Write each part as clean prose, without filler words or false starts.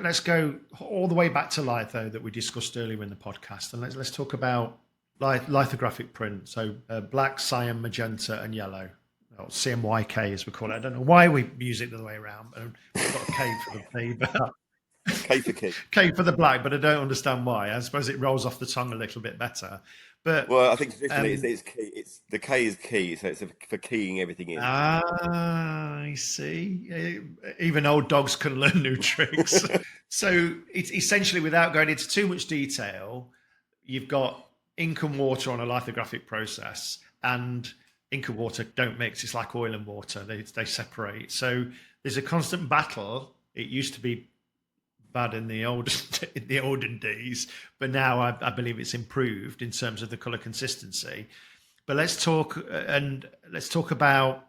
let's go all the way back to litho that we discussed earlier in the podcast, and let's talk about lithographic print. So black, cyan, magenta, and yellow. Or CMYK as we call it. I don't know why we use it the other way around. We've got a K for the P, but K for key. K for the black, but I don't understand why. I suppose it rolls off the tongue a little bit better. But well, I think traditionally it's key. It's the K is key, so it's for keying everything in. I see. Even old dogs can learn new tricks. So it's essentially, without going into too much detail, you've got ink and water on a lithographic process, and ink and water don't mix. It's like oil and water; they separate. So there's a constant battle. It used to be bad in the olden days, but now I believe it's improved in terms of the color consistency. But let's talk about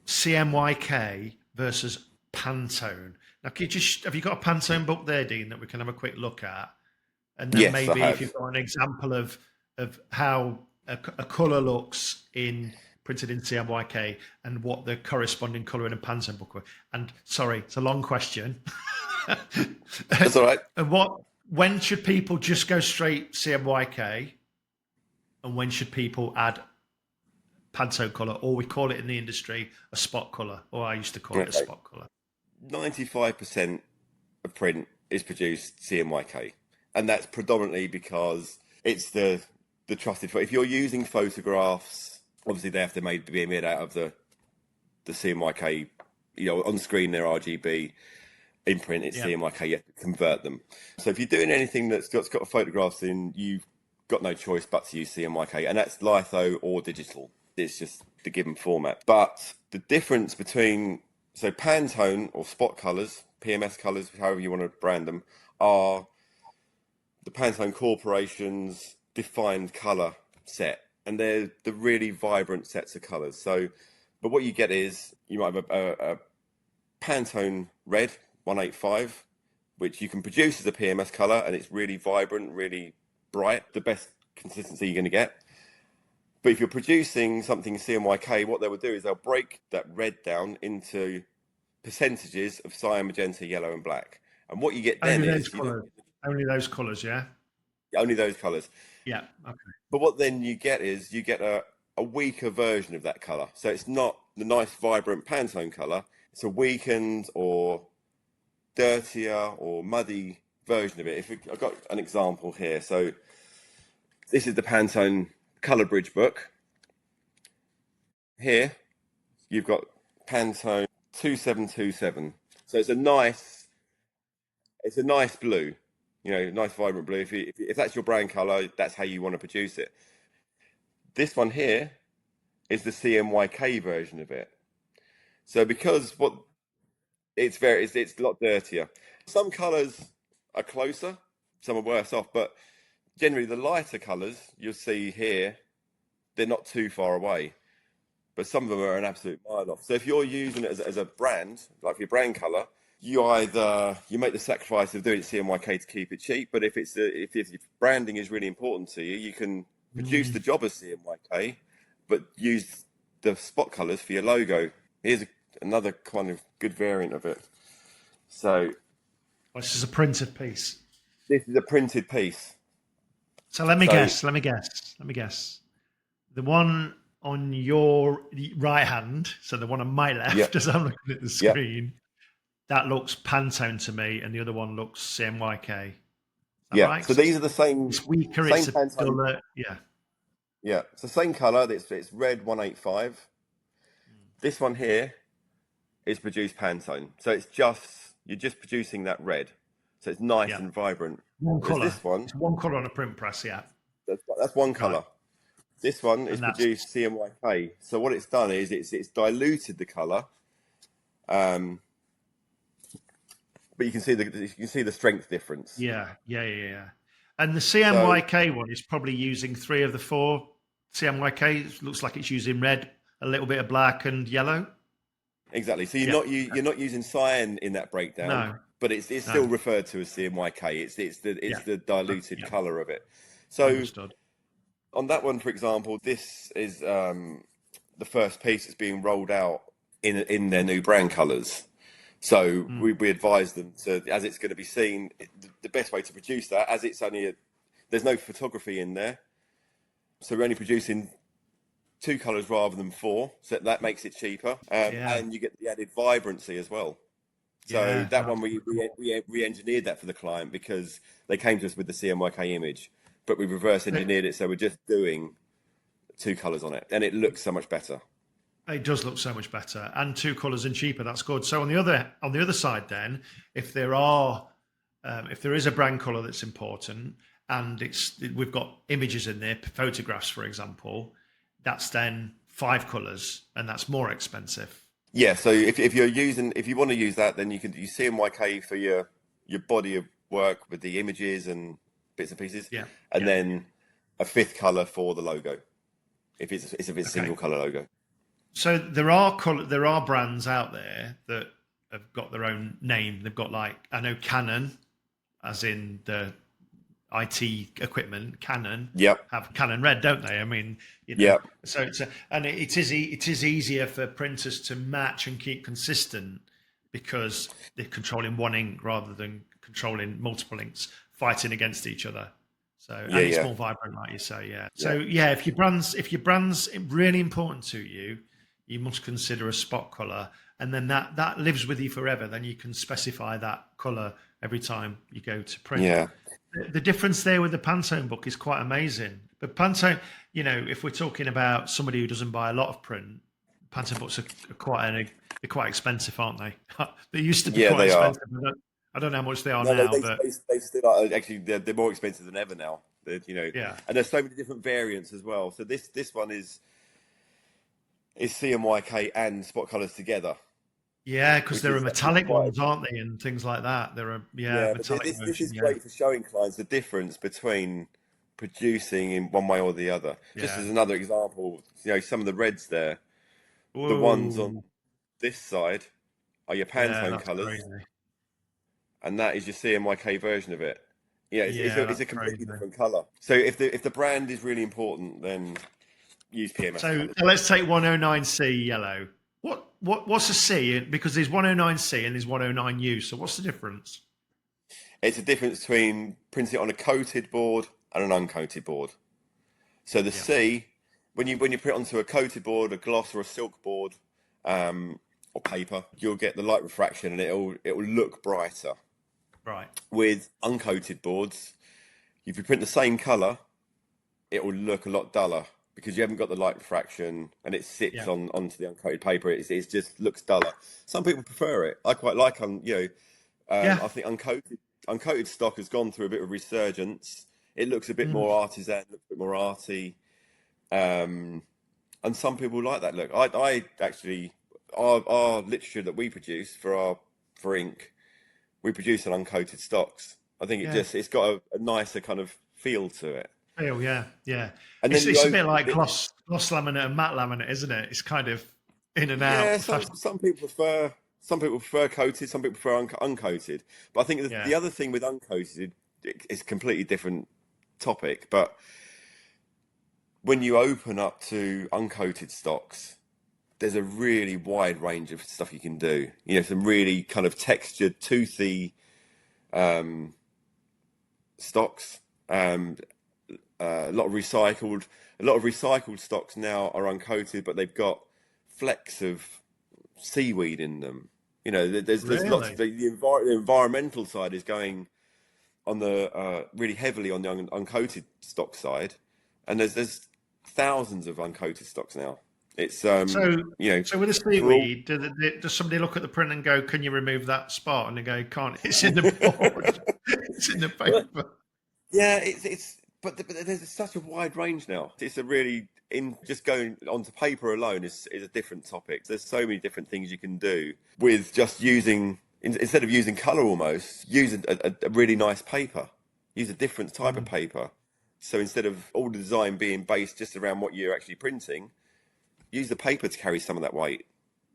CMYK versus Pantone. Now, have you got a Pantone book there, Dean, that we can have a quick look at? And then yes, maybe if you've got an example of how a color looks printed in CMYK and what the corresponding color in a Pantone book were. And sorry, it's a long question. That's all right. And when should people just go straight CMYK, and when should people add Pantone color, or we call it in the industry a spot color, or I used to call it a spot color? 95% of print is produced CMYK, and that's predominantly because it's the trusted. If you're using photographs, obviously they have to be made out of the CMYK. On screen they're RGB. In print, it's CMYK. You have to convert them. So if you're doing anything that's got photographs in, you've got no choice but to use CMYK, and that's litho or digital. It's just the given format. But the difference between Pantone or spot colors, PMS colors, however you want to brand them, are the Pantone Corporation's defined color set, and they're the really vibrant sets of colors. But what you get is you might have a Pantone red 185, which you can produce as a PMS color, and it's really vibrant, really bright, the best consistency you're going to get. But if you're producing something CMYK, what they will do is they'll break that red down into percentages of cyan, magenta, yellow, and black. And what you get then only those colors, yeah? Only those colors. Yeah, okay. But what then you get is a weaker version of that color. So it's not the nice, vibrant Pantone color. It's a weakened or dirtier or muddy version of it. I've got an example here. So this is the Pantone Color Bridge book. Here you've got Pantone 2727. So it's a nice blue, nice vibrant blue. If that's your brand color, that's how you want to produce it. This one here is the CMYK version of it. So because it's a lot dirtier. Some colors are closer, some are worse off, but generally the lighter colors you'll see here, they're not too far away, but some of them are an absolute mile off. So if you're using it as a brand, like your brand color, you make the sacrifice of doing CMYK to keep it cheap, but if branding is really important to you, you can produce the job as CMYK, but use the spot colors for your logo. Here's another kind of good variant of it. So this is a printed piece. This is a printed piece. So let me guess. The one on your right hand, so the one on my left, as I'm looking at the screen, that looks Pantone to me, and the other one looks CMYK. Right? So these are the same. It's weaker. Same it's a Pantone. duller. Yeah. It's the same color. It's red 185. This one here is produced Pantone. So you're just producing that red. So it's nice and vibrant. One color. This one, it's one color on a print press. Yeah. That's one color. Right. This one is produced CMYK. So what it's done is it's diluted the color. But you can see the strength difference. Yeah. And the CMYK one is probably using 3 of the 4 CMYK. It looks like it's using red, a little bit of black, and yellow. Exactly. So you're not using cyan in that breakdown. No. But it's still referred to as CMYK. It's the diluted color of it. So understood. On that one, for example, this is the first piece that's being rolled out in their new brand colors. So we advise them to, as it's going to be seen, the best way to produce that, as it's only there's no photography in there, so we're only producing 2 colours rather than 4, so that makes it cheaper, and you get the added vibrancy as well. So that one we engineered that for the client because they came to us with the CMYK image, but we reverse engineered it, so we're just doing 2 colours on it, and it looks so much better. It does look so much better, and 2 colours and cheaper. That's good. So on the other side, then, if there is a brand colour that's important, and we've got images in there, photographs, for example, that's then 5 colours, and that's more expensive. Yeah. So if you want to use that, then you can use CMYK for your body of work with the images and bits and pieces, and then a 5th colour for the logo, if it's a single colour logo. So there are brands out there that have got their own name. They've got, like, I know Canon, as in the IT equipment. Canon have Canon Red, don't they? I mean, so it is easier for printers to match and keep consistent because they're controlling one ink rather than controlling multiple inks fighting against each other. So and it's more vibrant, like you say. So if your brand's really important to you, you must consider a spot colour, and then that lives with you forever. Then you can specify that colour every time you go to print. Yeah. The difference there with the Pantone book is quite amazing. But Pantone, if we're talking about somebody who doesn't buy a lot of print, Pantone books are quite expensive, aren't they? They used to be quite expensive. I don't know how much they are now, but they still are. Actually, they're more expensive than ever now. And there's so many different variants as well. So this one is CMYK and spot colours together. Yeah, because there are metallic ones, aren't they, and things like that. There are metallic versions. This is great for showing clients the difference between producing in one way or the other. Just as another example, some of the reds there, the ones on this side are your Pantone colours, and that is your CMYK version of it. It's a completely different colour. So if the brand is really important, then use PMS. So let's take 109C yellow. What's a C? Because there's 109C and there's 109U. So what's the difference? It's a difference between printing it on a coated board and an uncoated board. So the C, when you put it onto a coated board, a gloss or a silk board, or paper, you'll get the light refraction and it will look brighter. Right. With uncoated boards, if you print the same colour, it will look a lot duller because you haven't got the light refraction and it sits onto the uncoated paper. It just looks duller. Some people prefer it. I quite like I think uncoated stock has gone through a bit of resurgence. It looks a bit more artisan, looks a bit more arty, and some people like that look. I actually, our literature that we produce for ink, we produce on uncoated stocks. I think it's got a nicer kind of feel to it. Yeah. And then it's a bit like gloss laminate and matte laminate, isn't it? It's kind of in and out. Yeah, some people prefer coated, some people prefer uncoated. But I think the other thing with uncoated, it's a completely different topic. But when you open up to uncoated stocks, there's a really wide range of stuff you can do. Some really kind of textured, toothy stocks. A lot of recycled stocks now are uncoated, but they've got flecks of seaweed in them. There's lots of the environmental side is going on the really heavily on the uncoated stock side, and there's thousands of uncoated stocks now. It's so with the seaweed, does somebody look at the print and go, "Can you remove that spot?" And they go, "Can't. It's in the board. It's in the paper." Yeah, but there's such a wide range now. It's a really just going onto paper alone is a different topic. There's so many different things you can do with just using instead of using colour. Almost use a really nice paper. Use a different type of paper. So instead of all the design being based just around what you're actually printing, use the paper to carry some of that weight.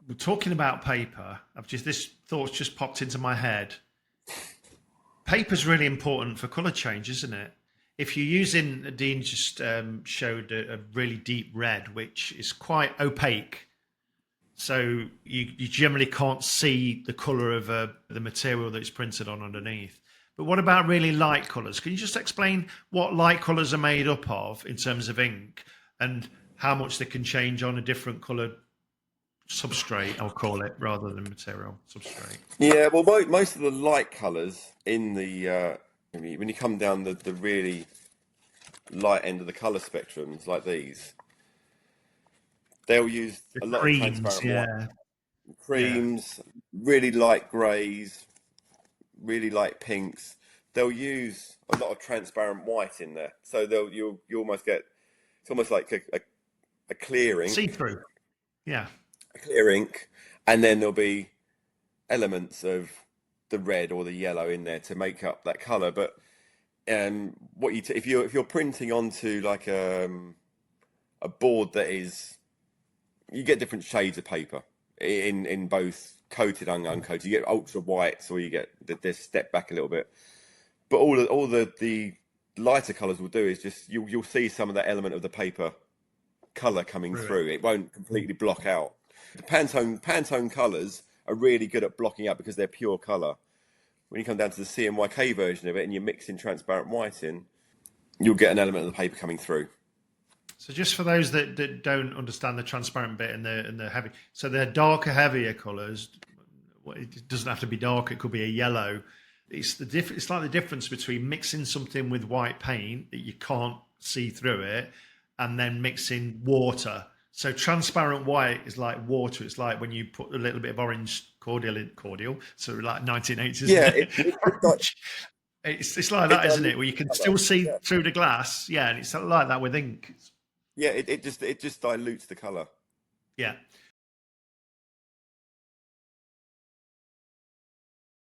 We're talking about paper. This thought's just popped into my head. Paper's really important for colour change, isn't it? If you're using, Dean just showed a really deep red, which is quite opaque. So you generally can't see the color of the material that it's printed on underneath. But what about really light colors? Can you just explain what light colors are made up of in terms of ink and how much they can change on a different colored substrate, I'll call it, rather than material substrate? Yeah, well, most of the light colours in the when you come down the really light end of the colour spectrums like these, they'll use The a lot of creams, transparent white yeah, yeah. creams, really light greys, really light pinks. They'll use a lot of transparent white in there, so you almost get it's almost like a clear See ink, through, yeah. and then there'll be elements of the red or the yellow in there to make up that colour. But if you're printing onto like a board that is you get different shades of paper in both coated and uncoated. You get ultra whites or you get this step back a little bit. But all the lighter colours will do is just you'll see some of that element of the paper colour coming through. It won't completely block out. The Pantone colours are really good at blocking out because they're pure colour. When you come down to the CMYK version of it and you're mixing transparent white in, you'll get an element of the paper coming through. So just for those that don't understand the transparent bit and the heavy, so they're darker, heavier colours. Well, it doesn't have to be dark; it could be a yellow. It's It's like the difference between mixing something with white paint that you can't see through it, and then mixing water. So transparent white is like water. It's like when you put a little bit of orange cordial. So like 1980s, isn't Yeah, it? Orange. It's like that, isn't it? Where you can still see yeah, through the glass. Yeah, and it's like that with ink. yeah. It just dilutes the colour. Yeah.